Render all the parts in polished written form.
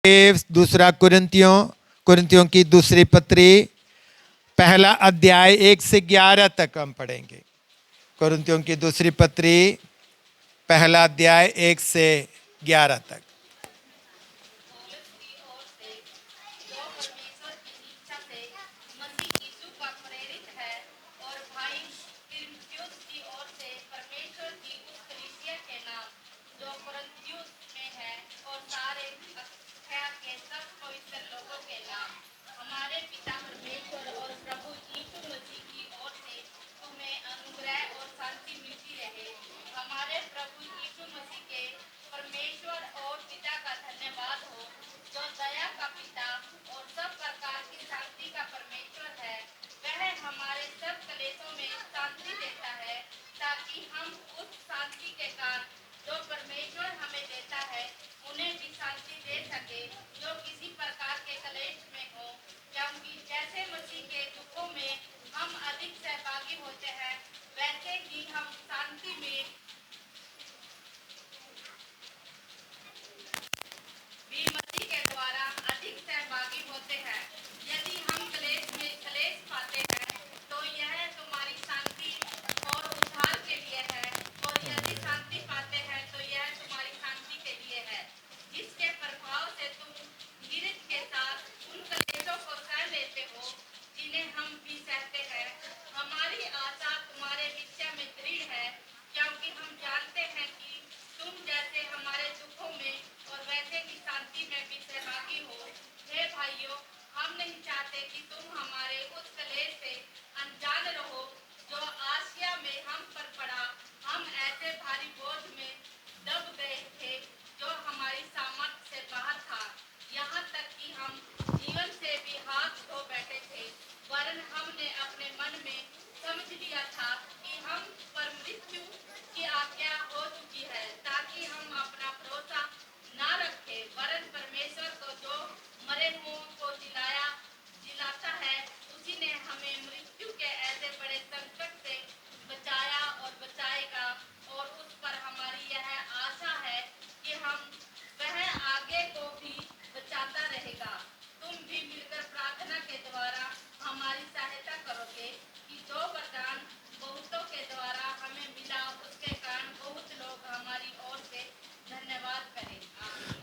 दूसरा कुरिन्थियों की दूसरी पत्री पहला अध्याय 1 से 11 तक हम पढ़ेंगे। कुरिन्थियों की दूसरी पत्री पहला अध्याय 1 से 11 तक।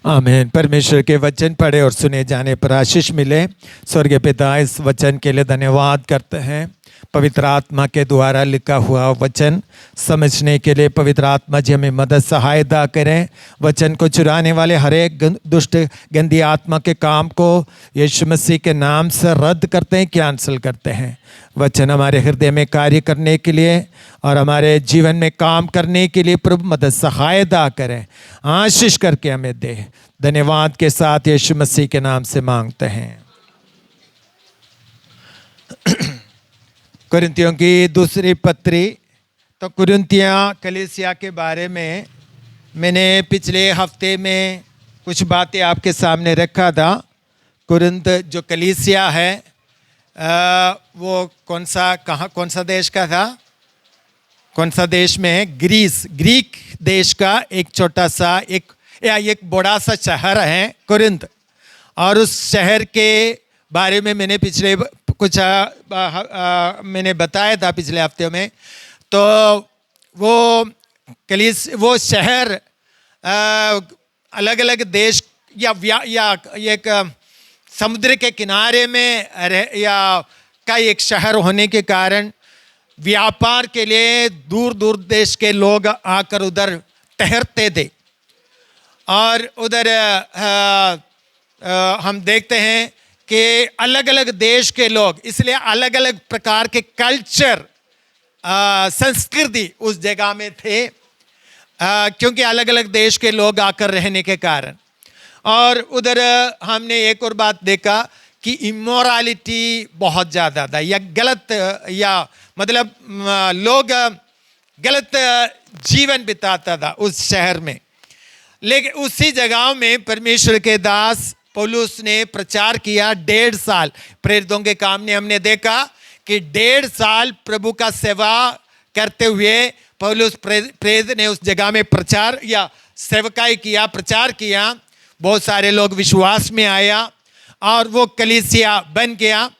आमीन। परमेश्वर के वचन पढ़े और सुने जाने पर आशीष मिले। स्वर्गीय पिता, इस वचन के लिए धन्यवाद करते हैं। पवित्र आत्मा के द्वारा लिखा हुआ वचन समझने के लिए पवित्र आत्मा जी हमें मदद सहायता करें। वचन को चुराने वाले हर एक दुष्ट गंदी आत्मा के काम को यीशु मसीह के नाम से रद्द करते हैं, कैंसिल करते हैं। वचन हमारे हृदय में कार्य करने के लिए और हमारे जीवन में काम करने के लिए प्रभु मदद सहायता करें, आशीष करके हमें दे। धन्यवाद के साथ यीशु मसीह के नाम से मांगते हैं। कुरिन्थियों की दूसरी पत्री। तो कुरिन्थिया कलीसिया के बारे में मैंने पिछले हफ्ते में कुछ बातें आपके सामने रखा था। कुरिन्थ जो कलीसिया है वो कौन सा देश का था? कौन सा देश में है? ग्रीक देश का एक छोटा सा एक बड़ा सा शहर है कुरिन्थ। और उस शहर के बारे में मैंने पिछले कुछ मैंने बताया था पिछले हफ्ते में। तो वो शहर अलग अलग देश या एक समुद्र के किनारे में का एक शहर होने के कारण व्यापार के लिए दूर दूर देश के लोग आकर उधर ठहरते थे। और उधर हम देखते हैं कि अलग अलग देश के लोग, इसलिए अलग अलग प्रकार के कल्चर संस्कृति उस जगह में थे, क्योंकि अलग अलग देश के लोग आकर रहने के कारण। और उधर हमने एक और बात देखा कि इमोरालिटी बहुत ज़्यादा था, या गलत, या मतलब लोग गलत जीवन बिताता था उस शहर में। लेकिन उसी जगह में परमेश्वर के दास पौलुस ने प्रचार किया 1.5 साल। प्रेरितों के काम ने हमने देखा कि 1.5 साल प्रभु का सेवा करते हुए पौलुस प्रेरित ने उस जगह में प्रचार या सेवकाई किया, प्रचार किया। बहुत सारे लोग विश्वास में आया और वो कलीसिया बन गया।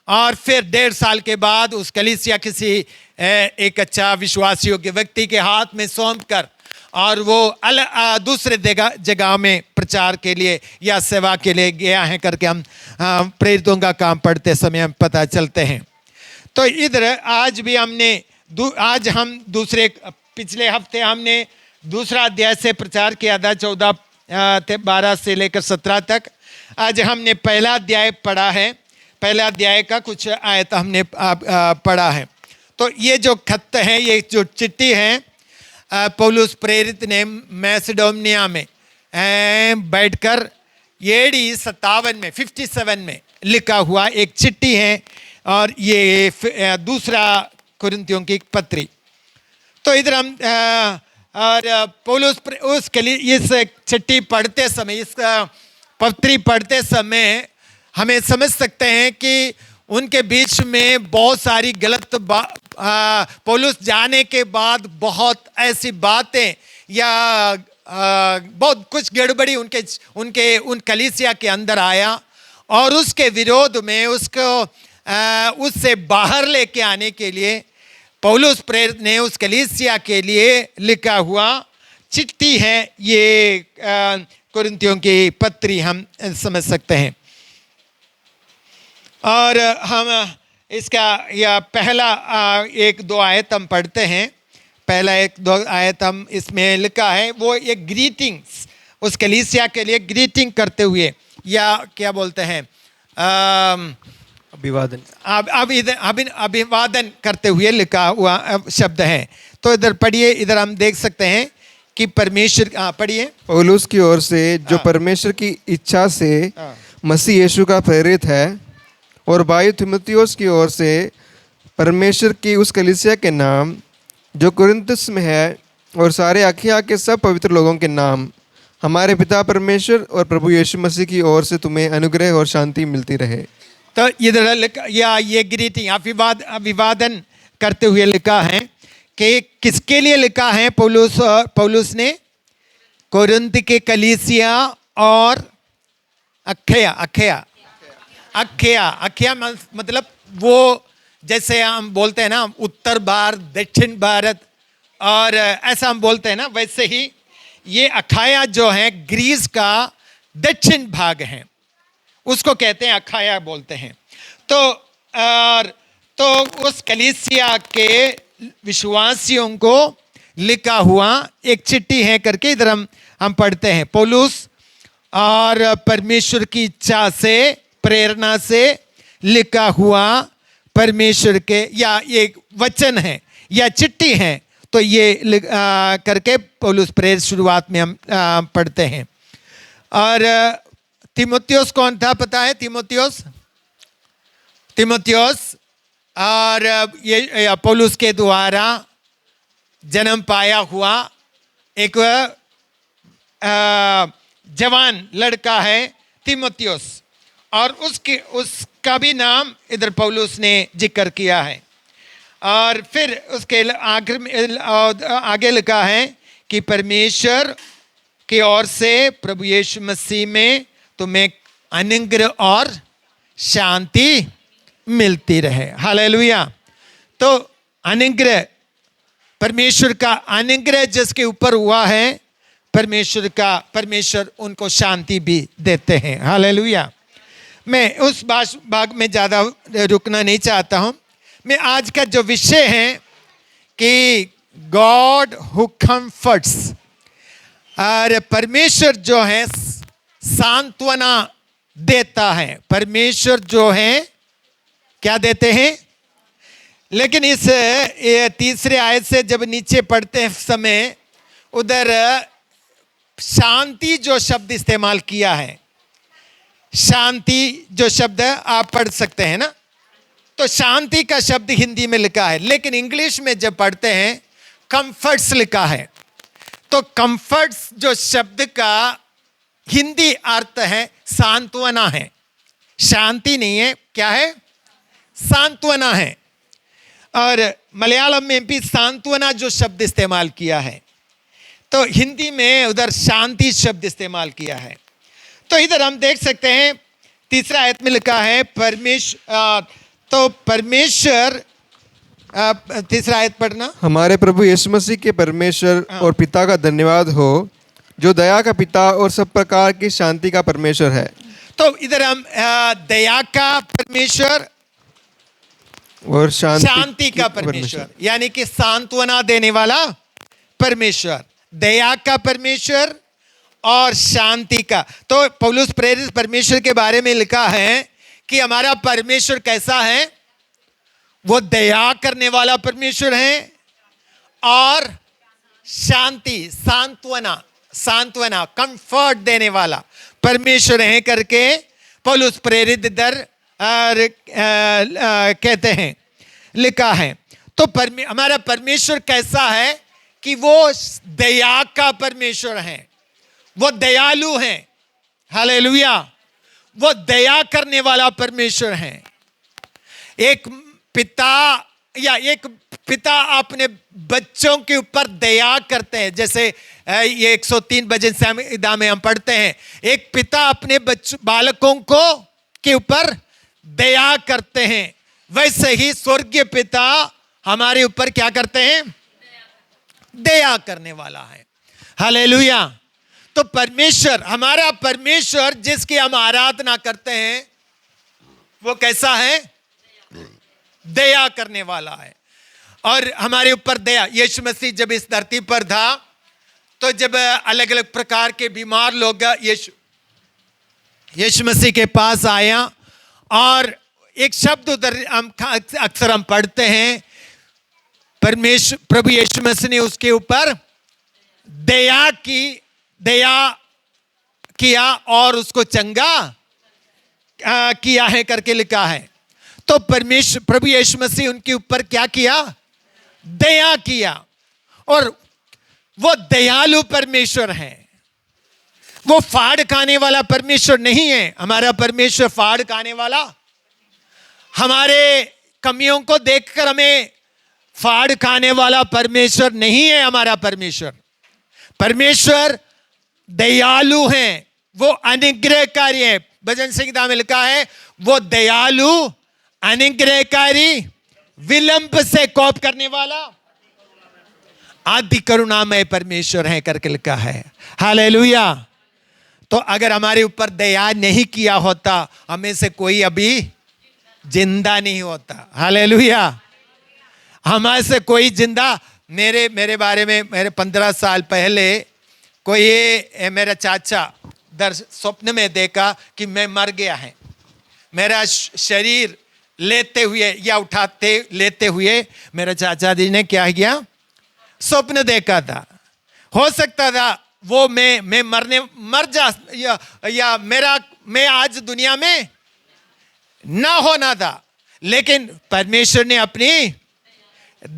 और फिर 1.5 साल के बाद उस कलीसिया किसी एक अच्छा विश्वास योग्य व्यक्ति के हाथ में सौंप कर और वो दूसरे जगह में प्रचार के लिए या सेवा के लिए गया है करके हम प्रेरितों का काम पढ़ते समय हम पता चलते हैं। तो इधर आज भी हमने आज हम पिछले हफ्ते हमने दूसरा अध्याय से प्रचार किया था, 14-12 से लेकर 17 तक। आज हमने पहला अध्याय पढ़ा है, पहला अध्याय का कुछ आयत हमने पढ़ा है। तो ये जो खत है, ये जो चिट्ठी है, पौलुस प्रेरित ने मैसिडोनिया में बैठकर AD 57 में लिखा हुआ एक चिट्ठी है और ये दूसरा कुरिन्थियों की पत्री। तो इधर हम और पौलुस इस चिट्ठी पढ़ते समय, इस पत्री पढ़ते समय हमें समझ सकते हैं कि उनके बीच में बहुत सारी गलत पौलुस जाने के बाद बहुत ऐसी बातें या बहुत कुछ गड़बड़ी उन कलीसिया के अंदर आया और उसके विरोध में उससे बाहर लेके आने के लिए पौलुस प्रेरित ने उस कलीसिया के लिए लिखा हुआ चिट्ठी है। ये कुरिन्थियों की पत्री हम समझ सकते हैं। और हम इसका या पहला 1-2 आयत हम पढ़ते हैं। पहला 1-2 आयत हम इसमें लिखा है, वो एक ग्रीटिंग्स, उस कलीसिया के लिए ग्रीटिंग करते हुए या क्या बोलते हैं, अभिवादन करते हुए लिखा हुआ शब्द है। तो इधर पढ़िए, इधर हम देख सकते हैं कि परमेश्वर, पढ़िए। पौलुस की ओर से जो परमेश्वर की इच्छा से मसीह यीशु का प्रेरित है, और भाई तीमुथियुस की ओर से परमेश्वर की उस कलीसिया के नाम जो कुरिन्थुस में है, और सारे अखिया के सब पवित्र लोगों के नाम, हमारे पिता परमेश्वर और प्रभु यीशु मसीह की ओर से तुम्हें अनुग्रह और शांति मिलती रहे। तो इधर या ये ग्रीटिंग अभिवादन करते हुए लिखा है कि किसके लिए लिखा है पौलुस ने? कोरिन्थ के कलीसिया और अखया मतलब वो जैसे हम बोलते हैं ना उत्तर भारत, दक्षिण भारत, और ऐसा हम बोलते हैं ना, वैसे ही ये अखाया जो है ग्रीस का दक्षिण भाग है, उसको कहते हैं अखाया बोलते हैं। तो उस कलीसिया के विश्वासियों को लिखा हुआ एक चिट्ठी है करके इधर हम पढ़ते हैं। पौलुस और परमेश्वर की इच्छा से, प्रेरणा से लिखा हुआ परमेश्वर के या एक वचन है या चिट्ठी है। तो ये करके पौलुस प्रेरित शुरुआत में हम पढ़ते हैं। और तीमुथियुस कौन था पता है? तीमुथियुस और ये पौलुस के द्वारा जन्म पाया हुआ एक जवान लड़का है तीमुथियुस, और उसका भी नाम इधर पौलुस ने जिक्र किया है। और फिर उसके आखिर में आगे लिखा है कि परमेश्वर की ओर से प्रभु यीशु मसीह में तुम्हें अनुग्रह और शांति मिलती रहे। हालेलुया। तो अनुग्रह, परमेश्वर का अनुग्रह जिसके ऊपर हुआ है, परमेश्वर उनको शांति भी देते हैं। हालेलुया। मैं उस भाग में ज़्यादा रुकना नहीं चाहता हूँ। मैं आज का जो विषय है कि गॉड हु कम्फर्ट्स, और परमेश्वर जो है सांत्वना देता है। परमेश्वर जो है क्या देते हैं? लेकिन इस तीसरे आयत से जब नीचे पढ़ते समय उधर शांति जो शब्द इस्तेमाल किया है, शांति जो शब्द आप पढ़ सकते हैं ना, तो शांति का शब्द हिंदी में लिखा है, लेकिन इंग्लिश में जब पढ़ते हैं कंफर्ट्स लिखा है। तो कंफर्ट्स जो शब्द का हिंदी अर्थ है सांत्वना है, शांति नहीं है, क्या है? सांत्वना है। और मलयालम में भी सांत्वना जो शब्द इस्तेमाल किया है, तो हिंदी में उधर शांति शब्द इस्तेमाल किया है। तो इधर हम देख सकते हैं तीसरा आयत में लिखा है परमेश्वर तीसरा आयत पढ़ना। हमारे प्रभु यीशु मसीह के परमेश्वर और पिता का धन्यवाद हो, जो दया का पिता और सब प्रकार की शांति का परमेश्वर है। तो इधर हम दया का परमेश्वर और शांति का परमेश्वर, यानी कि सांत्वना देने वाला परमेश्वर, दया का परमेश्वर और शांति का। तो पौलुस प्रेरित परमेश्वर के बारे में लिखा है कि हमारा परमेश्वर कैसा है, वो दया करने वाला परमेश्वर है और शांति, सांत्वना कंफर्ट देने वाला परमेश्वर है करके पौलुस प्रेरित इधर कहते हैं, लिखा है। तो हमारा परमेश्वर कैसा है कि वो दया का परमेश्वर है, वो दयालु है, हालेलुया, वो दया करने वाला परमेश्वर है। एक पिता अपने बच्चों के ऊपर दया करते हैं, जैसे ये 103 भजन संहिता में हम पढ़ते हैं, एक पिता अपने बालकों को के ऊपर दया करते हैं, वैसे ही स्वर्गीय पिता हमारे ऊपर क्या करते हैं, दया करने वाला है, हालेलुया। तो परमेश्वर, हमारा परमेश्वर जिसकी हम आराधना करते हैं, वो कैसा है, दया करने वाला है। और हमारे ऊपर दया, यीशु मसीह जब इस धरती पर था, तो जब अलग अलग प्रकार के बीमार लोग यीशु मसीह के पास आया, और एक शब्द उधर हम अक्सर हम पढ़ते हैं, प्रभु यीशु मसीह ने उसके ऊपर दया किया और उसको चंगा किया है करके लिखा है। तो प्रभु यीशु मसीह उनके ऊपर क्या किया, दया किया, और वो दयालु परमेश्वर है, वो फाड़ खाने वाला परमेश्वर नहीं है। हमारा परमेश्वर फाड़ खाने वाला, हमारे कमियों को देखकर हमें फाड़ खाने वाला परमेश्वर नहीं है। हमारा परमेश्वर दयालु है, वो अनुग्रहकारी है। भजन संहिता में लिखा है, वो दयालु, अनुग्रहकारी, विलंब से कोप करने वाला, आदि करुणामय परमेश्वर है करके लिखा है, हालेलुया। तो अगर हमारे ऊपर दया नहीं किया होता, हमें से कोई अभी जिंदा नहीं होता, हालेलुया। हमारे से कोई जिंदा, मेरे बारे में, मेरे 15 साल पहले कोई मेरा चाचा स्वप्न में देखा कि मैं मर गया है। मेरा शरीर लेते हुए या लेते हुए मेरा चाचा जी ने क्या किया, स्वप्न देखा था। हो सकता था वो मैं मर जा या मैं आज दुनिया में ना होना था, लेकिन परमेश्वर ने अपनी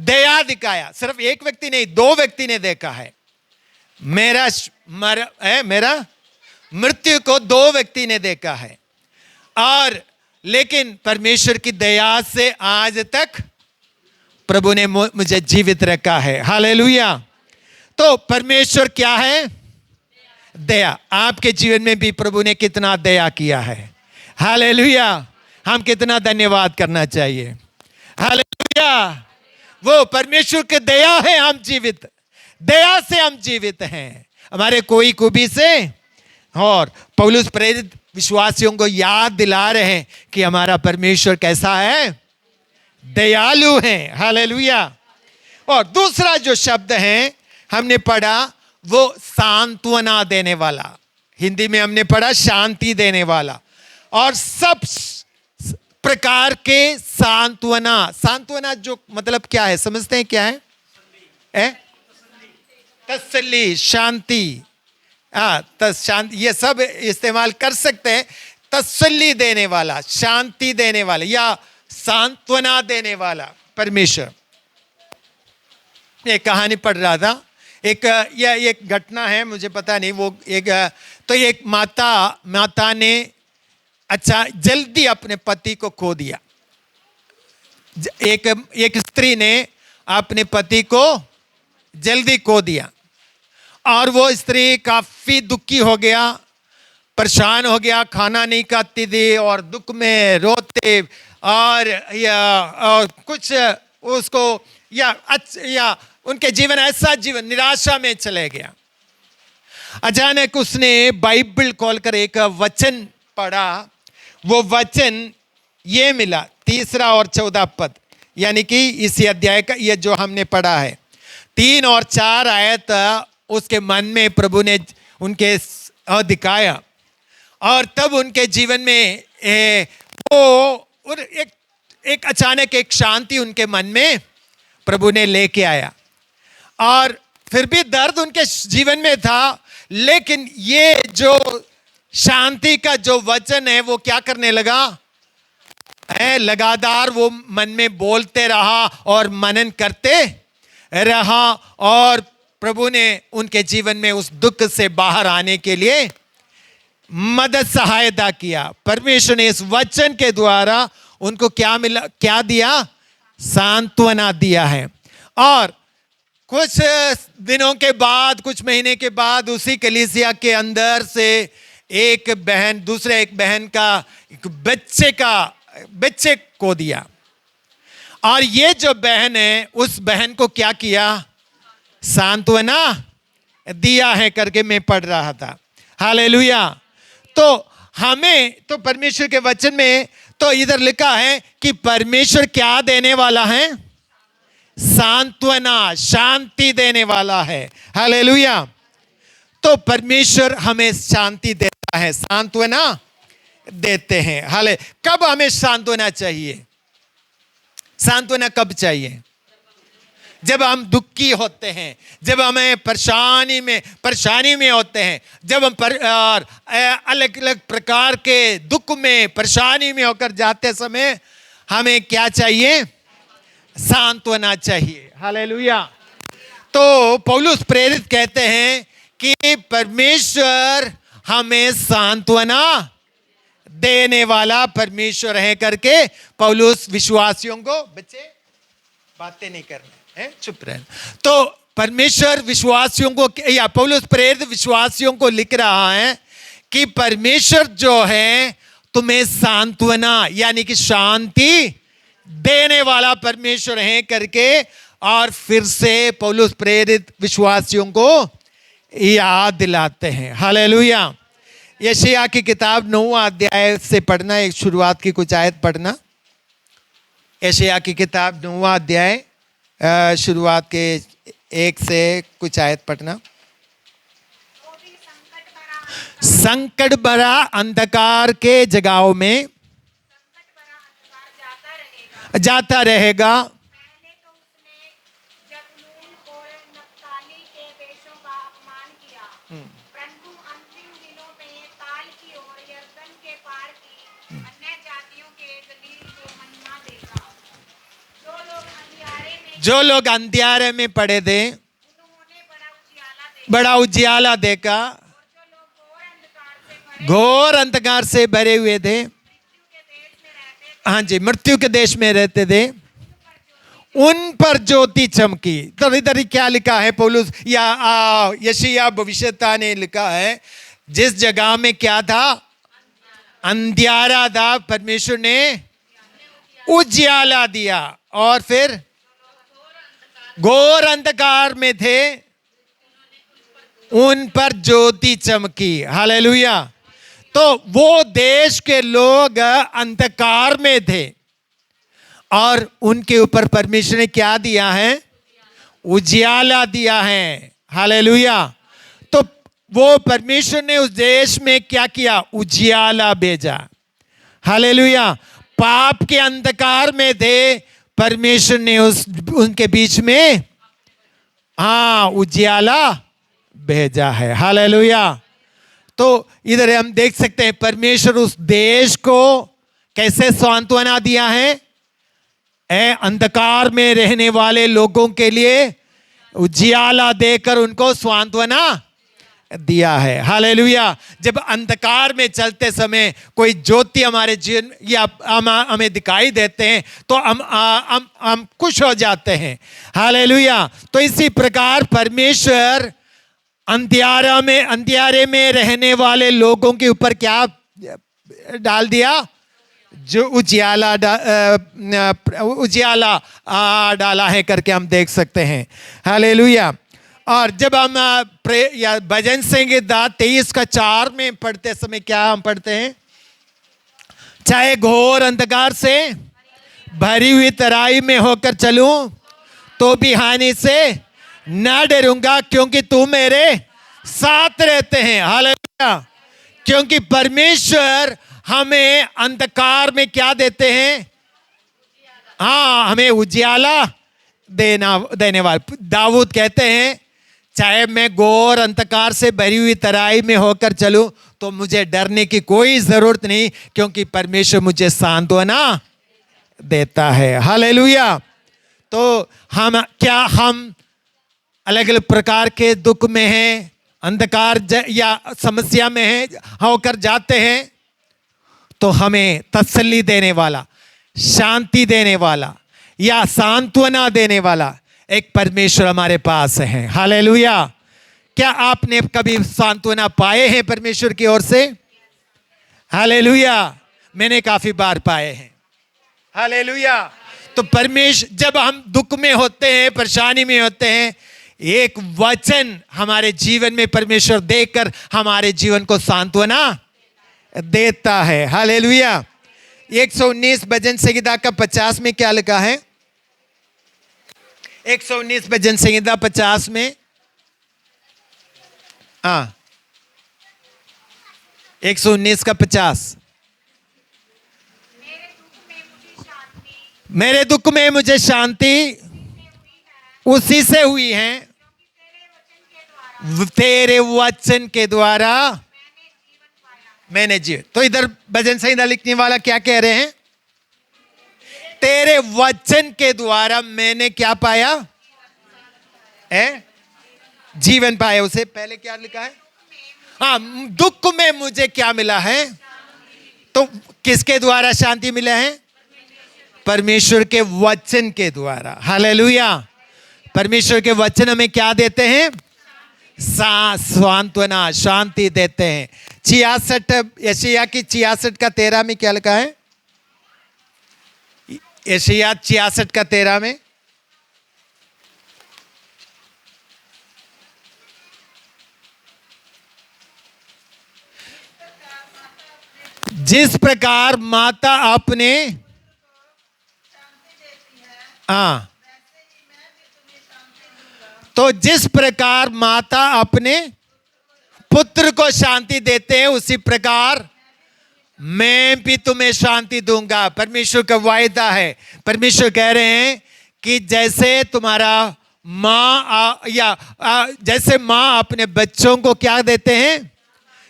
दया दिखाया। सिर्फ एक व्यक्ति नहीं, 2 व्यक्ति ने देखा है। मेरा मृत्यु को 2 व्यक्ति ने देखा है, और लेकिन परमेश्वर की दया से आज तक प्रभु ने मुझे जीवित रखा है, हालेलुया। तो परमेश्वर क्या है, दया। आपके जीवन में भी प्रभु ने कितना दया किया है, हालेलुया। हम कितना धन्यवाद करना चाहिए, हालेलुया। वो परमेश्वर की दया है, हम जीवित, दया से हम जीवित हैं, हमारे कोई खूबी से। और पौलुस प्रेरित विश्वासियों को याद दिला रहे हैं कि हमारा परमेश्वर कैसा है, दयालु है, हालेलुया। और दूसरा जो शब्द है हमने पढ़ा, वो सांत्वना देने वाला। हिंदी में हमने पढ़ा शांति देने वाला, और सब प्रकार के सांत्वना जो मतलब क्या है, समझते हैं क्या है? तसल्ली, शांति, शांति, ये सब इस्तेमाल कर सकते हैं। तसल्ली देने वाला, शांति देने वाला या सांत्वना देने वाला परमेश्वर। एक कहानी पढ़ रहा था, एक घटना है, मुझे पता नहीं वो एक माता ने अच्छा जल्दी अपने पति को खो दिया। एक स्त्री ने अपने पति को जल्दी खो दिया, और वो स्त्री काफी दुखी हो गया, परेशान हो गया, खाना नहीं खाती थी और दुख में रोते और कुछ उसको या उनके जीवन ऐसा जीवन निराशा में चले गया। अचानक उसने बाइबल खोलकर एक वचन पढ़ा। वो वचन ये मिला 3 और 14 पद, यानी कि इसी अध्याय का ये जो हमने पढ़ा है 3 और 4 आयत उसके मन में प्रभु ने उनके दिखाया और तब उनके जीवन में वो एक अचानक एक शांति उनके मन में प्रभु ने लेके आया। और फिर भी दर्द उनके जीवन में था, लेकिन ये जो शांति का जो वचन है वो क्या करने लगा है, लगातार वो मन में बोलते रहा और मनन करते रहा और प्रभु ने उनके जीवन में उस दुख से बाहर आने के लिए मदद सहायता किया। परमेश्वर ने इस वचन के द्वारा उनको क्या मिला, क्या दिया, सांत्वना दिया है। और कुछ दिनों के बाद, कुछ महीने के बाद उसी कलीसिया के अंदर से एक बहन दूसरे एक बहन का एक बच्चे को दिया। और ये जो बहन है उस बहन को क्या किया, सांत्वना दिया है करके मैं पढ़ रहा था। हालेलुया। तो हमें तो परमेश्वर के वचन में तो इधर लिखा है कि परमेश्वर क्या देने वाला है, सांत्वना, शांति देने वाला है। हालेलुया। तो परमेश्वर हमें शांति देता है, सांत्वना देते हैं। हाले कब हमें सांत्वना चाहिए, सांत्वना कब चाहिए, जब हम दुखी होते हैं, जब हमें परेशानी में होते हैं, जब हम अलग अलग प्रकार के दुख में परेशानी में होकर जाते समय हमें क्या चाहिए, सांत्वना चाहिए। हालेलुया। तो पौलुस प्रेरित कहते हैं कि परमेश्वर हमें सांत्वना देने वाला परमेश्वर है करके पौलुस विश्वासियों को, बच्चे बातें नहीं करना है, चुप रहना। तो परमेश्वर विश्वासियों को या पौलुस प्रेरित विश्वासियों को लिख रहा है कि परमेश्वर जो है तुम्हें सांत्वना यानी कि शांति देने वाला परमेश्वर है करके, और फिर से पौलुस प्रेरित विश्वासियों को याद दिलाते हैं। हालेलुया। यशायाह की किताब 9वां अध्याय से पढ़ना, एक शुरुआत की कुछ आयत पढ़ना। यशायाह की किताब 9वां अध्याय शुरुआत के 1 से कुछ आयत पढ़ना। संकट भरा अंधकार के जगहों में जाता रहेगा। पहले तो उसने जबूलून और नप्ताली के देशों का अपमान किया, परंतु अंतिम दिनों में ताल की ओर यरदन के पार की अन्य जातियों के गलील को महिमा देगा। जो लोग अंधियारे में पड़े थे उन्होंने बड़ा उजियाला देखा, और जो लोग घोर अंधकार से भरे हुए थे, हाँ जी, मृत्यु के देश में रहते थे, उन पर ज्योति चमकी। तो इधर क्या लिखा है पौलुस या यशायाह भविष्यद्वक्ता ने लिखा है, जिस जगह में क्या था, अंधियारा था, परमेश्वर ने उजियाला दिया। और फिर घोर अंधकार में थे, उन पर ज्योति चमकी। हालेलुया। तो वो देश के लोग अंधकार में थे और उनके ऊपर परमेश्वर ने क्या दिया है, उजियाला दिया है। हालेलुया। तो वो परमेश्वर ने उस देश में क्या किया, उजियाला भेजा। हालेलुया। पाप के अंधकार में थे, परमेश्वर ने उनके बीच में उजियाला भेजा है। हालेलुया। तो इधर हम देख सकते हैं परमेश्वर उस देश को कैसे सांत्वना दिया है, अंधकार में रहने वाले लोगों के लिए उजियाला देकर उनको सांत्वना दिया है। हालेलुया। जब अंधकार में चलते समय कोई ज्योति हमारे जीवन या हमें दिखाई देते हैं तो हम खुश हो जाते हैं। हालेलुया। तो इसी प्रकार परमेश्वर अंधियारे में रहने वाले लोगों के ऊपर क्या डाल दिया? जो उजियाला डाला है करके हम देख सकते हैं। हालेलुया। और जब हम या भजन संहिता 23 का 4 में पढ़ते समय क्या हम पढ़ते हैं? चाहे घोर अंधकार से भरी हुई तराई में होकर चलूं तो भी हानि से ना डरूंगा, क्योंकि तू मेरे साथ रहते हैं। हालेलुया। क्योंकि परमेश्वर हमें अंधकार में क्या देते हैं? हाँ, हमें उजियाला देने वाले। दाऊद कहते हैं, चाहे मैं घोर अंधकार से भरी हुई तराई में होकर चलूं तो मुझे डरने की कोई जरूरत नहीं, क्योंकि परमेश्वर मुझे सांत्वना देता है। हालेलुया। तो हम अलग अलग प्रकार के दुख में हैं, अंधकार या समस्या में हैं, होकर जाते हैं, तो हमें तसल्ली देने वाला, शांति देने वाला या सांत्वना देने वाला एक परमेश्वर हमारे पास है। हालेलुया। क्या आपने कभी सांत्वना पाए हैं परमेश्वर की ओर से? हालेलुया। मैंने काफी बार पाए हैं। हालेलुया। तो परमेश्वर, जब हम दुख में होते हैं, परेशानी में होते हैं, एक वचन हमारे जीवन में परमेश्वर देकर हमारे जीवन को सांत्वना देता है। हालेलुया। 119 भजन संहिता का 50 में क्या लिखा है? 119 भजन संहिता 50 में 119 का 50। मेरे दुख में मुझे शांति उसी से हुई है, तेरे वचन के द्वारा मैंने जीवन। तो इधर भजन संहिता लिखने वाला क्या कह रहे हैं? तेरे वचन के द्वारा मैंने क्या पाया है? जीवन पाया। उसे पहले क्या लिखा है? हाँ, दुख में मुझे क्या मिला है? तो किसके द्वारा शांति मिला है? परमेश्वर के वचन के द्वारा। हालेलुया। परमेश्वर के वचन हमें क्या देते हैं? सांत्वना, शांति देते हैं। 66 यशायाह की 66 का 13 में क्या लिखा है? यशायाह 66 का 13 में जिस प्रकार माता अपने तो जिस प्रकार माता अपने पुत्र को शांति देते हैं, उसी प्रकार मैं भी तुम्हें शांति दूंगा। परमेश्वर का वायदा है। परमेश्वर कह रहे हैं कि जैसे तुम्हारा जैसे माँ अपने बच्चों को क्या देते हैं?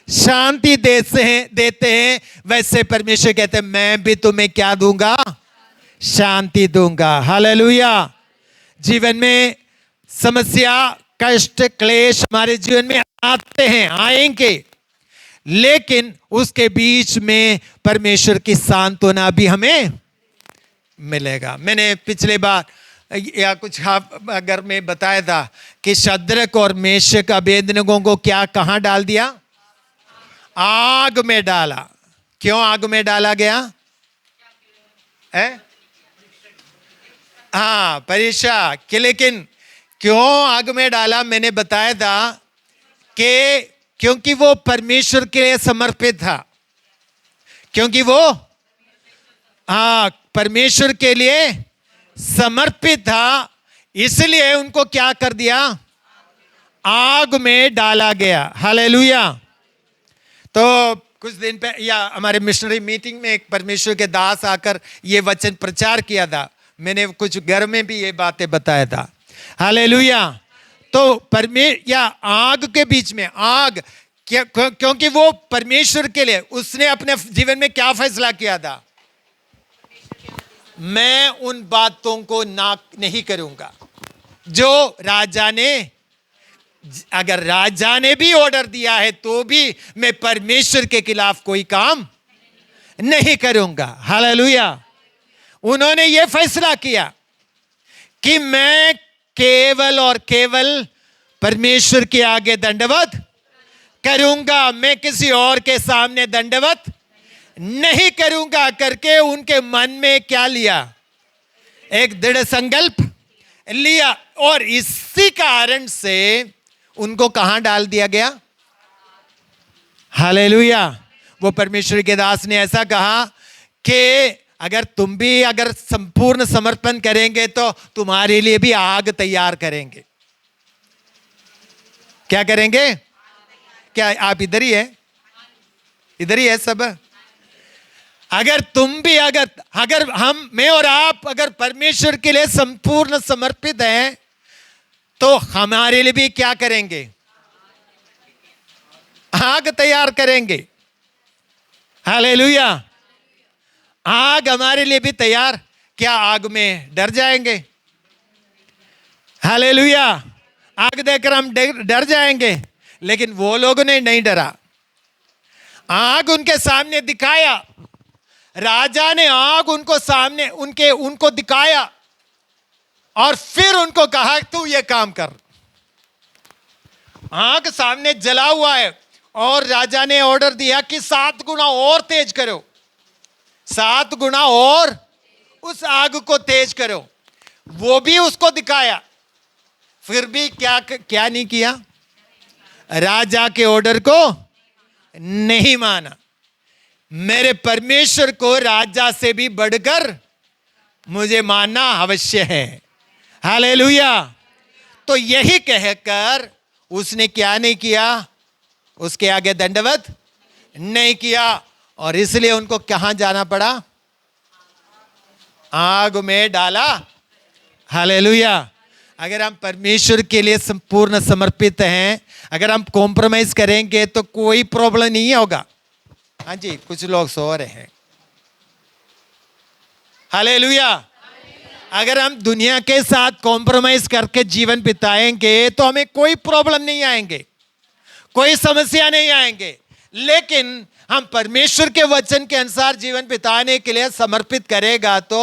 शांति देते हैं, वैसे परमेश्वर कहते हैं मैं भी तुम्हें क्या दूंगा? शांति दूंगा। हालेलुया। जीवन में समस्या, कष्ट, क्लेश हमारे जीवन में आते हैं, आएंगे, लेकिन उसके बीच में परमेश्वर की सांत्वना भी हमें मिलेगा। मैंने पिछले बार या कुछ अगर में बताया था कि शद्रक और मेशक अबेदनगो को क्या कहां डाल दिया? आग में डाला। क्यों आग में डाला गया है? हाँ, परीक्षा कि, लेकिन क्यों आग में डाला? मैंने बताया था कि क्योंकि वो परमेश्वर के लिए समर्पित था। क्योंकि वो परमेश्वर के लिए समर्पित था, इसलिए उनको क्या कर दिया? आग में डाला गया। हालेलुया। तो कुछ दिन पहले या हमारे मिशनरी मीटिंग में एक परमेश्वर के दास आकर ये वचन प्रचार किया था। मैंने कुछ घर में भी ये बातें बताया था। हालेलुया। तो या आग के बीच में आग, क्योंकि वो परमेश्वर के लिए उसने अपने जीवन में क्या फैसला किया था? मैं उन बातों को नहीं करूंगा जो राजा ने, अगर राजा ने भी ऑर्डर दिया है तो भी मैं परमेश्वर के खिलाफ कोई काम नहीं करूंगा। हालेलुया। उन्होंने ये फैसला किया कि मैं केवल और केवल परमेश्वर के आगे दंडवत करूंगा, मैं किसी और के सामने दंडवत नहीं करूंगा करके उनके मन में क्या लिया? एक दृढ़ संकल्प लिया। और इसी कारण से उनको कहां डाल दिया गया? हालेलुया। वो परमेश्वर के दास ने ऐसा कहा कि अगर तुम भी अगर संपूर्ण समर्पण करेंगे तो तुम्हारे लिए भी आग तैयार करेंगे। क्या करेंगे? क्या आप इधर ही है? इधर ही है सब? अगर तुम भी अगर हम, मैं और आप अगर परमेश्वर के लिए संपूर्ण समर्पित हैं तो हमारे लिए भी क्या करेंगे? आग तैयार करेंगे। हालेलुया। आग हमारे लिए भी तैयार। क्या आग में डर जाएंगे? हालेलुया। आग देखकर हम डर जाएंगे, लेकिन वो लोगों ने नहीं डरा। आग उनके सामने दिखाया, राजा ने आग उनको सामने उनको दिखाया और फिर उनको कहा तू ये काम कर। आग सामने जला हुआ है और राजा ने ऑर्डर दिया कि 7 गुना और तेज करो, 7 गुना और उस आग को तेज करो। वो भी उसको दिखाया, फिर भी क्या नहीं किया? राजा के ऑर्डर को नहीं माना। मेरे परमेश्वर को राजा से भी बढ़कर मुझे मानना अवश्य है। हालेलुया। तो यही कहकर उसने क्या नहीं किया? उसके आगे दंडवत नहीं किया और इसलिए उनको कहां जाना पड़ा? आग में डाला। हालेलुया। अगर हम परमेश्वर के लिए संपूर्ण समर्पित हैं, अगर हम कॉम्प्रोमाइज करेंगे तो कोई प्रॉब्लम नहीं होगा। हाँ जी, कुछ लोग सो रहे हैं। हालेलुया। अगर हम दुनिया के साथ कॉम्प्रोमाइज करके जीवन बिताएंगे तो हमें कोई प्रॉब्लम नहीं आएंगे, कोई समस्या नहीं आएंगे। लेकिन हम परमेश्वर के वचन के अनुसार जीवन बिताने के लिए समर्पित करेगा तो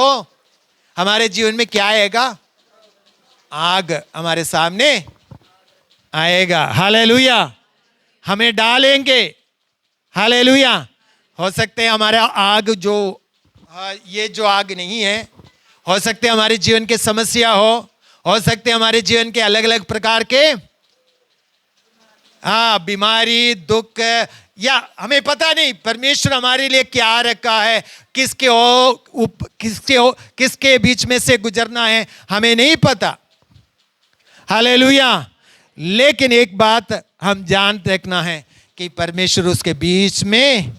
हमारे जीवन में क्या आएगा? आग हमारे सामने आएगा। हालेलुया। हमें डालेंगे। हालेलुया। हो सकते हैं हमारा आग जो ये जो आग नहीं है, हो सकते हैं हमारे जीवन के समस्या हो सकते हैं हमारे जीवन के अलग अलग प्रकार के बीमारी, दुख, या हमें पता नहीं परमेश्वर हमारे लिए क्या रखा है, किसके बीच में से गुजरना है, हमें नहीं पता। हालेलुया। लेकिन एक बात हम जान रखना है कि परमेश्वर उसके बीच में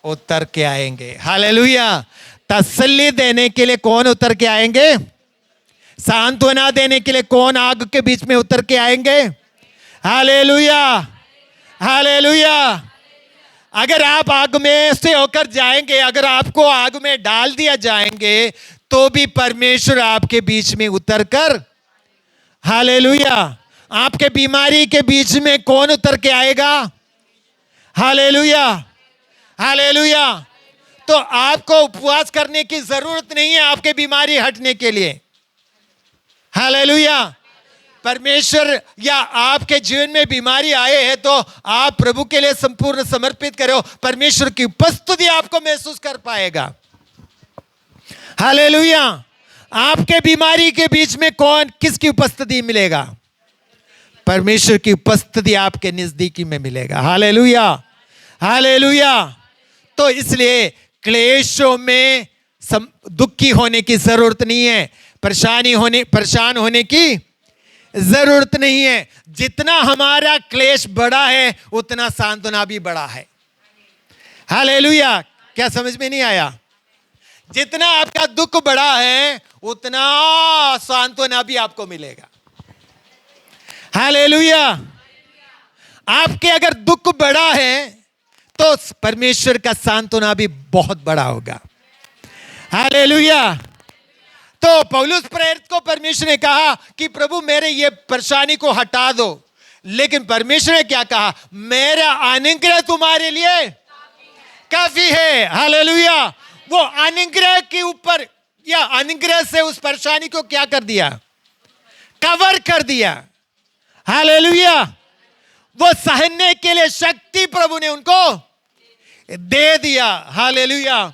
उतर के आएंगे। हालेलुया। तसल्ली देने के लिए कौन उतर के आएंगे? सांत्वना देने के लिए कौन आग के बीच में उतर के आएंगे? हालेलुया। हालेलुया। अगर आप आग में से होकर जाएंगे, अगर आपको आग में डाल दिया जाएंगे तो भी परमेश्वर आपके बीच में उतर कर, हालेलुया, आपके बीमारी के बीच में कौन उतर के आएगा? हालेलुया। हालेलुया। तो आपको उपवास करने की जरूरत नहीं है आपके बीमारी हटने के लिए। हालेलुया। परमेश्वर या आपके जीवन में बीमारी आए है तो आप प्रभु के लिए संपूर्ण समर्पित करो, परमेश्वर की उपस्थिति आपको महसूस कर पाएगा। हालेलुया। आपके बीमारी के बीच में किसकी उपस्थिति मिलेगा? परमेश्वर की उपस्थिति आपके नजदीकी में मिलेगा। हालेलुया। हालेलुया। तो इसलिए क्लेशों में दुखी होने की जरूरत नहीं है, परेशान होने की जरूरत नहीं है। जितना हमारा क्लेश बड़ा है उतना सांत्वना भी बड़ा है। हालेलुया। क्या समझ में नहीं आया? जितना आपका दुख बड़ा है उतना सांत्वना भी आपको मिलेगा। हालेलुया। आपके अगर दुख बड़ा है तो परमेश्वर का सांत्वना भी बहुत बड़ा होगा। हालेलुया। तो पौलुस प्रेरित को परमेश्वर ने कहा कि प्रभु मेरे ये परेशानी को हटा दो, लेकिन परमेश्वर ने क्या कहा? मेरा अनुग्रह तुम्हारे लिए काफी है। हालेलुया। वो अनुग्रह के ऊपर या अनुग्रह से उस परेशानी को क्या कर दिया? कवर कर दिया। हालेलुया। वो सहने के लिए शक्ति प्रभु ने उनको दे दिया। हालेलुया।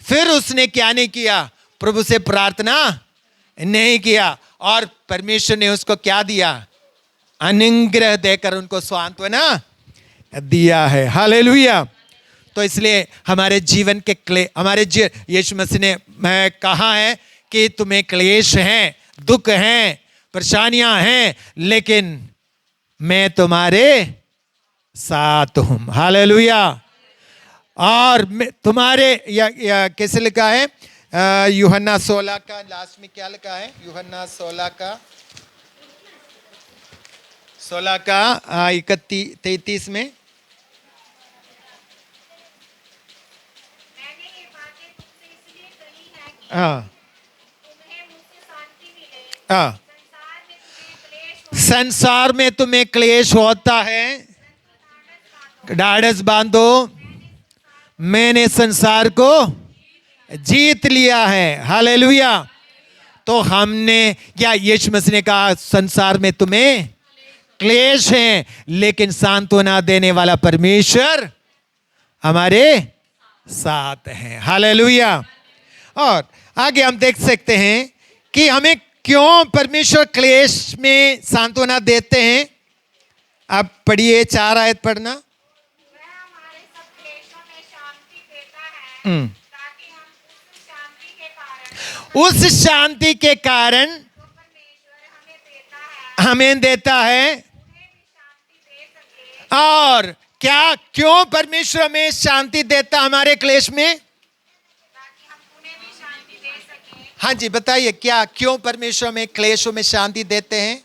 फिर उसने क्या नहीं किया? प्रभु से प्रार्थना नहीं किया और परमेश्वर ने उसको क्या दिया? अनुग्रह देकर उनको सांत्वना दिया है। हालेलुया। तो इसलिए हमारे जीवन के हमारे यीशु मसीह ने कहा है कि तुम्हें क्लेश हैं, दुख हैं, परेशानियां हैं, लेकिन मैं तुम्हारे साथ हूं। हालेलुया। और तुम्हारे या कैसे लिखा है? यूहन्ना 16 का लास्ट में क्या लिखा है? यूहन्ना 16 का 33 में मैंने ये बातें तुमसे इसलिए कही हैं कि हाँ तुम्हें मुझसे शांति मिले। हाँ, संसार में तुम्हें क्लेश होता है, संसार में तुम्हें क्लेश होता है, ढाढ़स बांधो, मैंने संसार को जीत लिया है। हालेलुया। तो हमने क्या यीशु मसीह ने कहा संसार में तुम्हें क्लेश हैं, लेकिन सांत्वना देने वाला परमेश्वर हमारे साथ है। हालेलुया। और आगे हम देख सकते हैं कि हमें क्यों परमेश्वर क्लेश में सांत्वना देते हैं। आप पढ़िए 4 आयत पढ़ना। वह हमारे सब क्लेशों में शांति देता है, ताकि हम उस शांति के कारण उस शांति के कारण जो परमेश्वर हमें देता है, हमें देता है। उन्हें भी शांति दे सके। और क्या क्यों परमेश्वर हमें शांति देता हमारे क्लेश में? ताकि हम उन्हें भी शांति दे सके। हाँ जी, बताइए क्या क्यों परमेश्वर हमें क्लेशों में शांति देते हैं?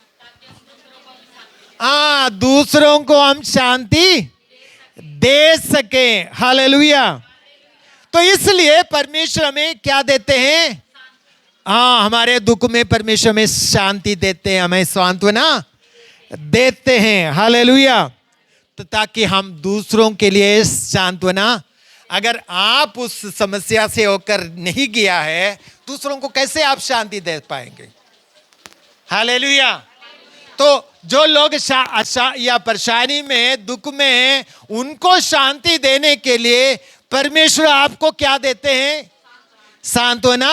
हाँ, दूसरों को हम शांति दे सके। हालेलुया। तो इसलिए परमेश्वर हमें क्या देते हैं? हाँ, हमारे दुख में परमेश्वर हमें शांति देते हैं, हमें सांत्वना देते हैं। हालेलुया। तो ताकि हम दूसरों के लिए सांत्वना, अगर आप उस समस्या से होकर नहीं गया है, दूसरों को कैसे आप शांति दे पाएंगे? हालेलुया। तो जो लोग या परेशानी में, दुख में हैं, उनको शांति देने के लिए परमेश्वर आपको क्या देते हैं? सांत्वना।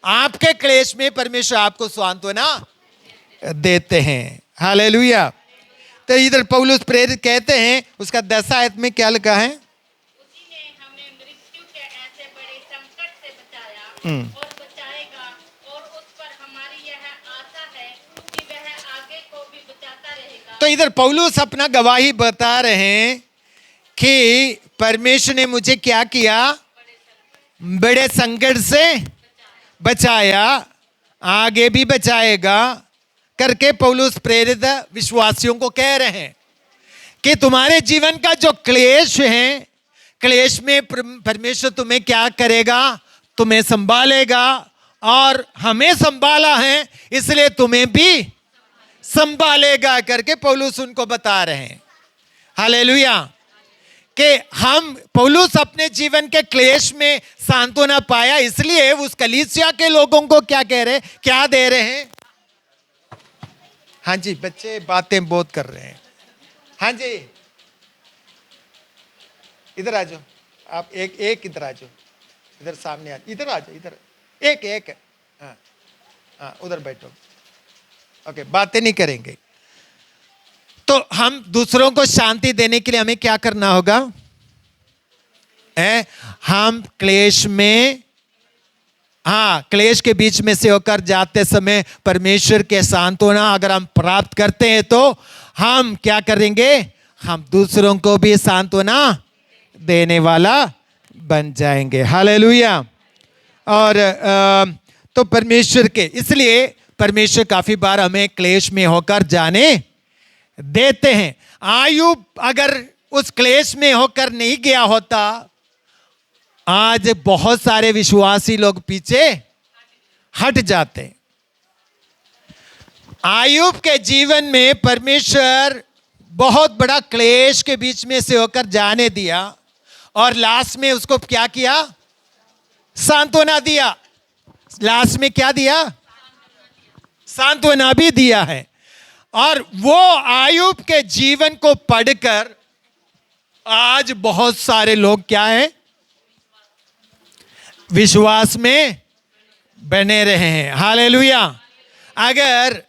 आपके क्लेश में परमेश्वर आपको सांत्वना देते हैं। हालेलुया। तो इधर पौलुस प्रेरित कहते हैं, उसका 10 आयत में क्या लिखा है? उसी ने हमें मृत्यु के ऐसे बड़े संकट से बचाया और बचाएगा, और उस पर हमारी यह आशा है कि वह आगे को भी बचाता रहेगा। तो इधर पौलुस अपना गवाही बता रहे हैं कि परमेश्वर ने मुझे क्या किया? बड़े संकट से बचाया, आगे भी बचाएगा करके पौलुस प्रेरित विश्वासियों को कह रहे हैं कि तुम्हारे जीवन का जो क्लेश है, क्लेश में परमेश्वर तुम्हें क्या करेगा? तुम्हें संभालेगा। और हमें संभाला है, इसलिए तुम्हें भी संभालेगा करके पौलुस उनको बता रहे हैं। हालेलुया। कि हम पौलुस अपने जीवन के क्लेश में सांत्वना पाया, इसलिए उस कलीसिया के लोगों को क्या कह रहे, क्या दे रहे हैं? हाँ जी, बच्चे बातें बहुत कर रहे हैं। हाँ जी, इधर आ जाओ आप, एक इधर आ जाओ, इधर सामने आ, इधर आ जाओ, इधर एक हाँ हाँ, उधर बैठो। ओके, बातें नहीं करेंगे। तो हम दूसरों को शांति देने के लिए हमें क्या करना होगा? हम क्लेश में, हाँ, क्लेश के बीच में से होकर जाते समय परमेश्वर के सांत्वना अगर हम प्राप्त करते हैं तो हम क्या करेंगे? हम दूसरों को भी सांत्वना देने वाला बन जाएंगे। हालेलुया। और तो परमेश्वर के, इसलिए परमेश्वर काफी बार हमें क्लेश में होकर जाने देते हैं। आयुब अगर उस क्लेश में होकर नहीं गया होता, आज बहुत सारे विश्वासी लोग पीछे हट जाते। आयुब के जीवन में परमेश्वर बहुत बड़ा क्लेश के बीच में से होकर जाने दिया और लास्ट में उसको क्या किया? सांत्वना दिया। लास्ट में क्या दिया? सांत्वना भी दिया है। और वो आयुब के जीवन को पढ़कर आज बहुत सारे लोग क्या है, विश्वास में बने रहे हैं। हालेलुया। अगर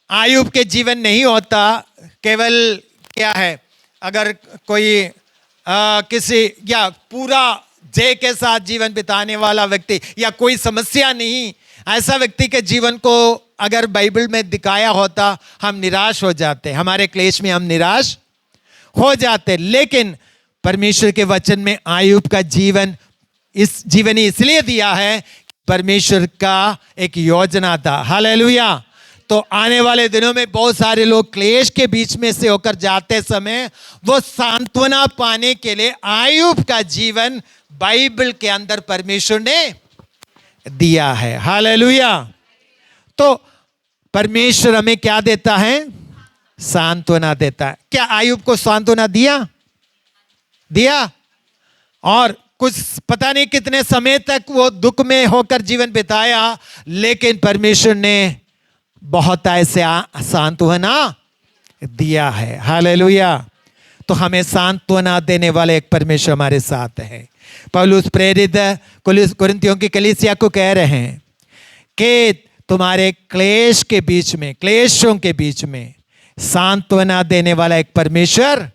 आयुब के जीवन नहीं होता, केवल क्या है, अगर कोई किसी या पूरा जय के साथ जीवन बिताने वाला व्यक्ति या कोई समस्या नहीं, ऐसा व्यक्ति के जीवन को अगर बाइबल में दिखाया होता, हम निराश हो जाते, हमारे क्लेश में हम निराश हो जाते। लेकिन परमेश्वर के वचन में आयुब का जीवन ही इसलिए दिया है, परमेश्वर का एक योजना था। हालेलुया। तो आने वाले दिनों में बहुत सारे लोग क्लेश के बीच में से होकर जाते समय वो सांत्वना पाने के लिए आयुब का जीवन बाइबल के अंदर परमेश्वर ने दिया है। हालेलुया। तो परमेश्वर हमें क्या देता है, सांत्वना देता है। क्या आयुब को सांत्वना दिया? और कुछ पता नहीं कितने समय तक वो दुख में होकर जीवन बिताया, लेकिन परमेश्वर ने बहुत ऐसे सांत्वना दिया है। हालेलुया। तो हमें सांत्वना देने वाले एक परमेश्वर हमारे साथ है। पौलुस प्रेरित कुरिन्थियों की कलीसिया को कह रहे हैं कि तुम्हारे क्लेश के बीच में, क्लेशों के बीच में सांत्वना देने वाला एक परमेश्वर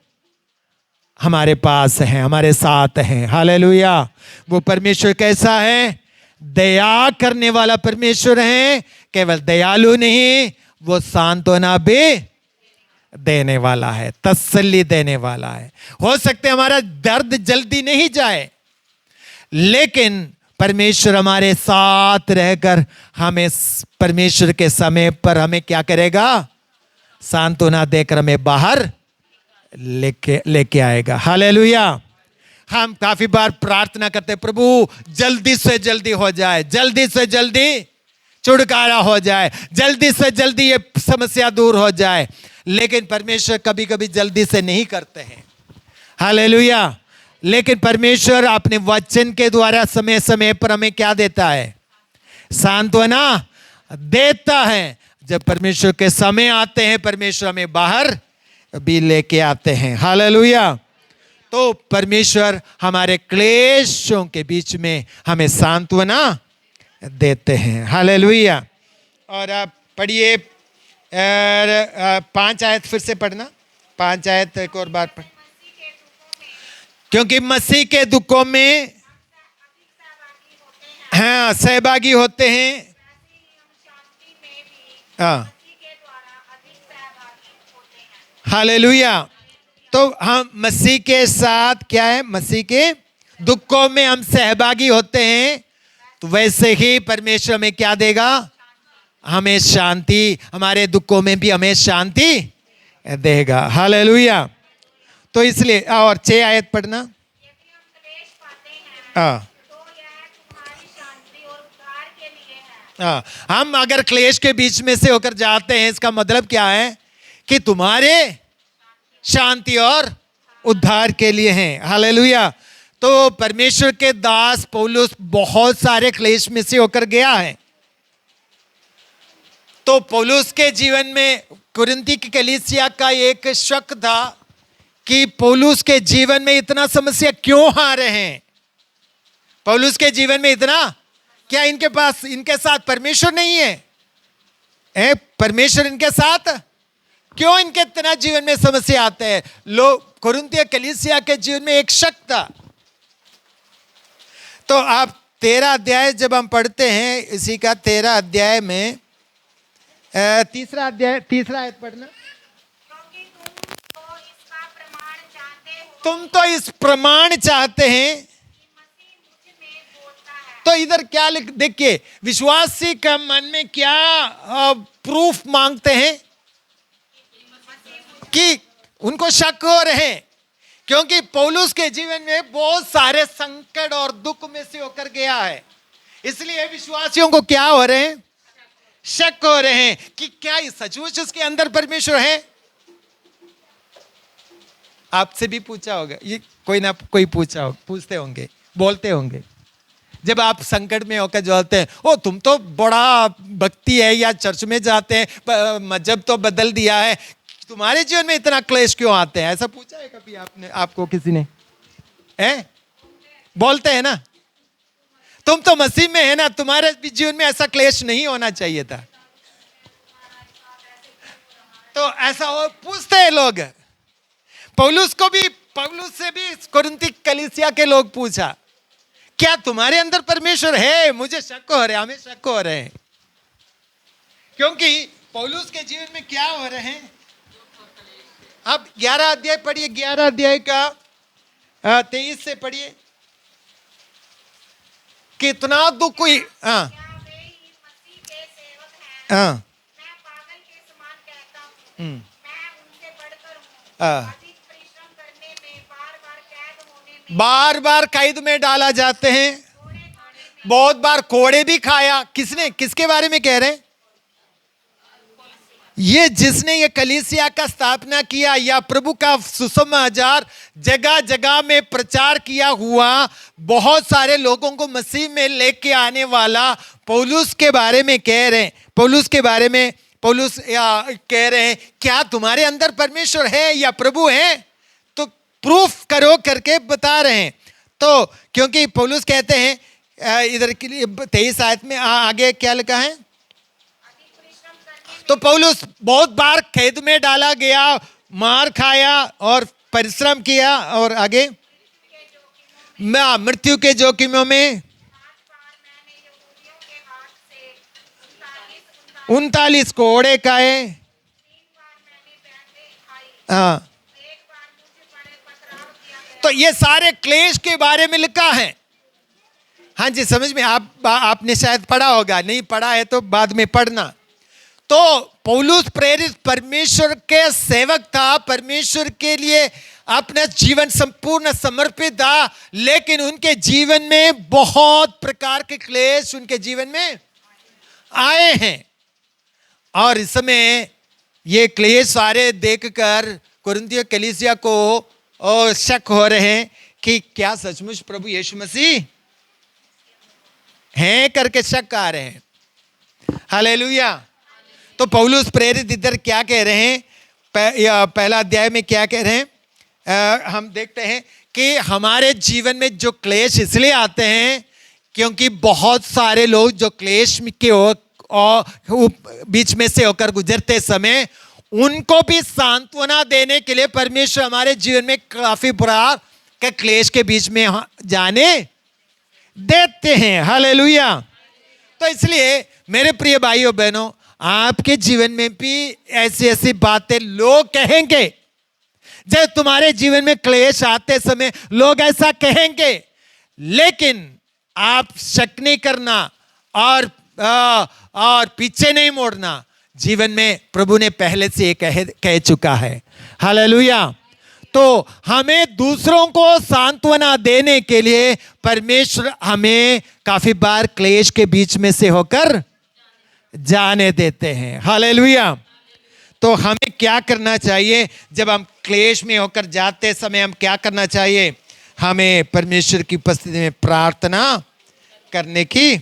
हमारे पास है, हमारे साथ है। हालेलुया। वो परमेश्वर कैसा है? दया करने वाला परमेश्वर है। केवल दयालु नहीं, वो सांत्वना भी देने वाला है, तसल्ली देने वाला है। हो सकते हमारा दर्द जल्दी नहीं जाए, लेकिन परमेश्वर हमारे साथ रहकर हमें परमेश्वर के समय पर हमें क्या करेगा? सांत्वना देकर हमें बाहर लेके आएगा। हालेलुया। हम काफी बार प्रार्थना करते, प्रभु जल्दी से जल्दी हो जाए, जल्दी से जल्दी छुटकारा हो जाए, जल्दी से जल्दी ये समस्या दूर हो जाए, लेकिन परमेश्वर कभी कभी जल्दी से नहीं करते हैं। हालेलुया। लेकिन परमेश्वर अपने वचन के द्वारा समय समय पर हमें क्या देता है? सांत्वना देता है। जब परमेश्वर के समय आते हैं, परमेश्वर हमें बाहर भी लेके आते हैं। हालेलुया। तो परमेश्वर हमारे क्लेशों के बीच में हमें सांत्वना देते हैं। हालेलुया। और आप पढ़िए 5 आयत फिर से पढ़ना, 5 आयत एक और बार पढ़। क्योंकि मसीह के दुखों में हाँ सहभागी होते हैं, हाँ। हालेलुया। तो हम मसीह के साथ क्या है? मसीह के दुखों में हम सहभागी होते हैं, तो वैसे ही परमेश्वर हमें क्या देगा? हमें शांति, हमारे दुखों में भी हमें शांति देगा। हालेलुया। तो इसलिए और 6 आयत पढ़ना। यदि हम क्लेश पाते हैं हाँ तो यह तुम्हारी शांति और उद्धार के लिए है। हाँ, हम अगर क्लेश के बीच में से होकर जाते हैं, इसका मतलब क्या है? कि तुम्हारे शांति और उद्धार के लिए हैं। हालेलुया। तो परमेश्वर के दास पौलुस बहुत सारे क्लेश में से होकर गया है। तो पौलुस के जीवन में कुरिन्थी की कलीसिया का एक शक था कि पौलुस के जीवन में इतना समस्या क्यों आ रहे हैं? पौलुस के जीवन में इतना, क्या इनके पास, इनके साथ परमेश्वर नहीं है? परमेश्वर इनके साथ क्यों इनके इतना जीवन में समस्या आते हैं? लोग कुरिन्थी कलीसिया के जीवन में एक शक था। तो आप 13 अध्याय जब हम पढ़ते हैं, इसी का 13 अध्याय में 3 आयत पढ़ना। क्योंकि तुम तो इस प्रमाण चाहते हैं कि मसीह मुझ में बोलता है। तो इधर क्या देखिए, विश्वासी का मन में क्या प्रूफ मांगते हैं? कि उनको शक हो रहे हैं, क्योंकि पौलुस के जीवन में बहुत सारे संकट और दुख में से होकर गया है। इसलिए विश्वासियों को क्या हो रहे हैं? शक हो रहे हैं कि क्या सचमुच उसके अंदर परमेश्वर है। आपसे भी पूछा होगा, ये कोई ना कोई पूछते होंगे, बोलते होंगे जब आप संकट में होकर जो होते हैं, ओ तुम तो बड़ा भक्ति है या चर्च में जाते हैं, मजहब तो बदल दिया है, तुम्हारे जीवन में इतना क्लेश क्यों आते हैं? ऐसा पूछा है कभी आपने, आपको किसी ने? बोलते हैं ना, तुम तो मसीह में है ना, तुम्हारे भी जीवन में ऐसा क्लेश नहीं होना चाहिए था। तो ऐसा हो पूछते हैं लोग। पौलुस से भी कोरिन्थी कलीसिया के लोग पूछा, क्या तुम्हारे अंदर परमेश्वर है? मुझे शक हो रहे, हमें शक हो रहे हैं, क्योंकि पौलुस के जीवन में क्या हो रहे हैं। अब 11 अध्याय पढ़िए, 11 अध्याय का 23 से पढ़िए। कितना दुख हुई। हाँ क्या वे ही मसीह के सेवक हैं? हाँ मैं पागल के समान कहता हूँ, मैं उनसे बढ़कर हूँ। हाँ। अधिक परिश्रम करने में, बार-बार कैद होने में, बार बार कैद में डाला जाते हैं, कोड़े खाने में, बहुत बार कोड़े भी खाया। किसने, किसके बारे में कह रहे हैं? ये जिसने ये कलीसिया का स्थापना किया या प्रभु का सुसमाचार जगह जगह में प्रचार किया हुआ, बहुत सारे लोगों को मसीह में लेके आने वाला पौलुस के बारे में कह रहे हैं। पौलुस के बारे में पौलुस कह रहे हैं, क्या तुम्हारे अंदर परमेश्वर है या प्रभु है? तो प्रूफ करो करके बता रहे हैं। तो क्योंकि पौलुस कहते हैं इधर के लिए 23 आयत में आगे क्या लिखा है, अधिक परिश्रम करने में, तो पौलुस बहुत बार कैद में डाला गया, मार खाया और परिश्रम किया, और आगे मृत्यु के जोखिमों में 5 बार मैंने यहूदियों के हाथ से 39 कोड़े खाए। 3 बार मैंने बैंडें खाई, हाँ, 1 बार मुझे बड़े पथराव किया गया। तो ये सारे क्लेश के बारे में लिखा है। हाँ जी, समझ में आपने शायद पढ़ा होगा, नहीं पढ़ा है तो बाद में पढ़ना। तो पौलुस प्रेरित परमेश्वर के सेवक था, परमेश्वर के लिए अपना जीवन संपूर्ण समर्पित था, लेकिन उनके जीवन में बहुत प्रकार के क्लेश उनके जीवन में आए हैं। और इस समय ये क्लेश सारे देखकर कोरिन्थियों कलीसिया को और शक हो रहे हैं कि क्या सचमुच प्रभु यीशु मसीह हैं करके शक आ रहे हैं। हालेलुया। तो पौलुस प्रेरित इधर क्या कह रहे हैं, पहला अध्याय में क्या कह रहे हैं, हम देखते हैं कि हमारे जीवन में जो क्लेश इसलिए आते हैं क्योंकि बहुत सारे लोग जो क्लेश के बीच में से होकर गुजरते समय उनको भी सांत्वना देने के लिए परमेश्वर हमारे जीवन में काफी प्रकार के क्लेश के बीच में जाने देते हैं। हालेलुया। तो इसलिए मेरे प्रिय भाइयों बहनों, आपके जीवन में भी ऐसी ऐसी बातें लोग कहेंगे। जब तुम्हारे जीवन में क्लेश आते समय लोग ऐसा कहेंगे, लेकिन आप शक नहीं करना और पीछे नहीं मोड़ना। जीवन में प्रभु ने पहले से कह चुका है। हालेलुया। तो हमें दूसरों को सांत्वना देने के लिए परमेश्वर हमें काफी बार क्लेश के बीच में से होकर जाने देते हैं। हालेलुया। तो हमें क्या करना चाहिए जब हम क्लेश में होकर जाते समय? हम क्या करना चाहिए? हमें परमेश्वर की उपस्थिति में प्रार्थना करने की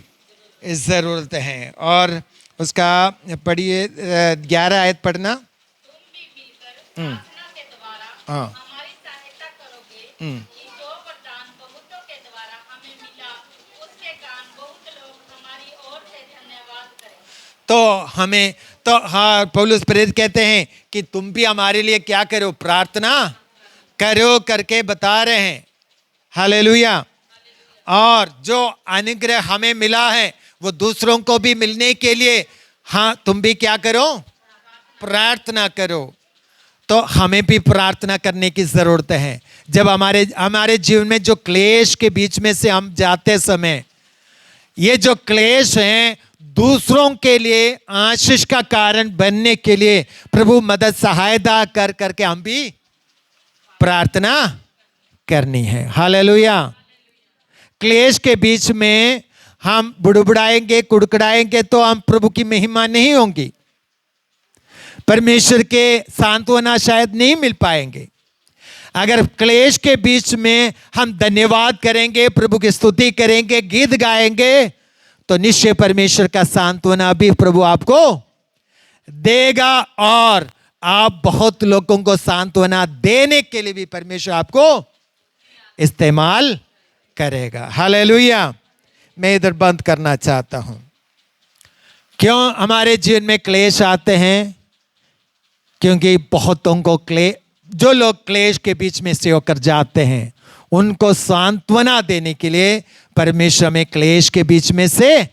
जरूरत है। और उसका पढ़िए 11 आयत पढ़ना। तुम भी मिलकर प्रार्थना के द्वारा हाँ। हमारी सहायता करोगे कि जो वरदान बहुतों के द्वारा हमें मिला उसके कारण बहुत लोग हमारी ओर से धन्यवाद करें। तो हमें तो हाँ, पौलुस प्रेरित कहते हैं कि तुम भी हमारे लिए क्या करो, प्रार्थना करो करके बता रहे हैं। हालेलुया। और जो अनुग्रह हमें मिला है वो दूसरों को भी मिलने के लिए हाँ तुम भी क्या करो, प्रार्थना करो। तो हमें भी प्रार्थना करने की जरूरत है। जब हमारे जीवन में जो क्लेश के बीच में से हम जाते समय, ये जो क्लेश हैं दूसरों के लिए आशीष का कारण बनने के लिए प्रभु मदद सहायता कर करके हम भी प्रार्थना करनी है। हालेलुया। क्लेश के बीच में हम बुड़बुड़ाएंगे, कुड़कुड़ाएंगे तो हम प्रभु की महिमा नहीं होंगी, परमेश्वर के सांत्वना शायद नहीं मिल पाएंगे। अगर क्लेश के बीच में हम धन्यवाद करेंगे, प्रभु की स्तुति करेंगे, गीत गाएंगे, तो निश्चय परमेश्वर का सांत्वना भी प्रभु आपको देगा और आप बहुत लोगों को सांत्वना देने के लिए भी परमेश्वर आपको इस्तेमाल करेगा। हालेलुया। मैं इधर बंद करना चाहता हूं। क्यों हमारे जीवन में क्लेश आते हैं? क्योंकि बहुतों को जो लोग क्लेश के बीच में से होकर जाते हैं, उनको सांत्वना देने के लिए परमेश्वर में क्लेश के बीच में से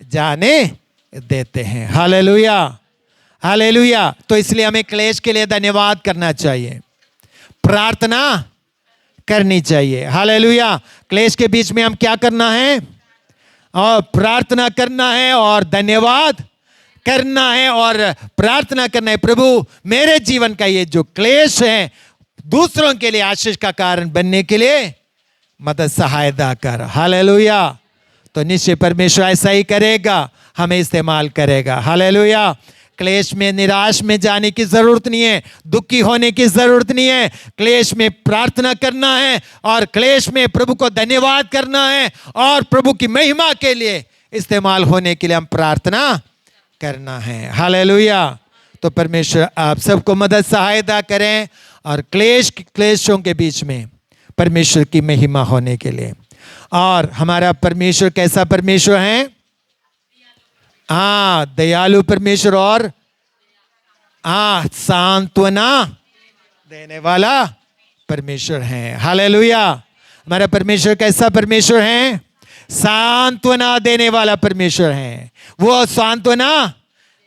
जाने देते हैं। Hallelujah, hallelujah. तो इसलिए हमें क्लेश के लिए धन्यवाद करना चाहिए, प्रार्थना करनी चाहिए। हालेलुया। क्लेश के बीच में हम क्या करना है? और प्रार्थना करना है और धन्यवाद करना है और प्रार्थना करना है, प्रभु मेरे जीवन का ये जो क्लेश है दूसरों के लिए आशीष का कारण बनने के लिए मदद सहायता कर। हालेलुया। तो निश्चय परमेश्वर ऐसा ही करेगा, हमें इस्तेमाल करेगा। हालेलुया। क्लेश में निराश में जाने की जरूरत नहीं है, दुखी होने की जरूरत नहीं है। क्लेश में प्रार्थना करना है और क्लेश में प्रभु को धन्यवाद करना है और प्रभु की महिमा के लिए इस्तेमाल होने के लिए हम प्रार्थना करना है। हालेलुया। तो परमेश्वर आप सबको मदद सहायता करें और क्लेशों के बीच में परमेश्वर की महिमा होने के लिए। और हमारा परमेश्वर कैसा परमेश्वर है? दयालु परमेश्वर और सांत्वना देने वाला परमेश्वर है। हालेलुया। हमारा परमेश्वर कैसा परमेश्वर है? सांत्वना देने वाला परमेश्वर है। वो सांत्वना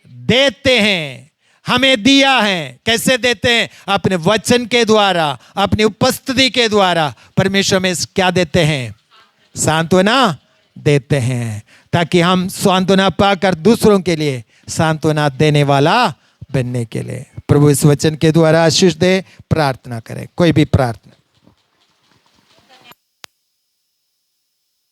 देते हैं, हमें दिया है। कैसे देते हैं? अपने वचन के द्वारा, अपनी उपस्थिति के द्वारा परमेश्वर में क्या देते हैं? सांत्वना देते हैं, ताकि हम सांत्वना पाकर दूसरों के लिए सांत्वना देने वाला बनने के लिए। प्रभु इस वचन के द्वारा आशीष दे। प्रार्थना करें, कोई भी प्रार्थना।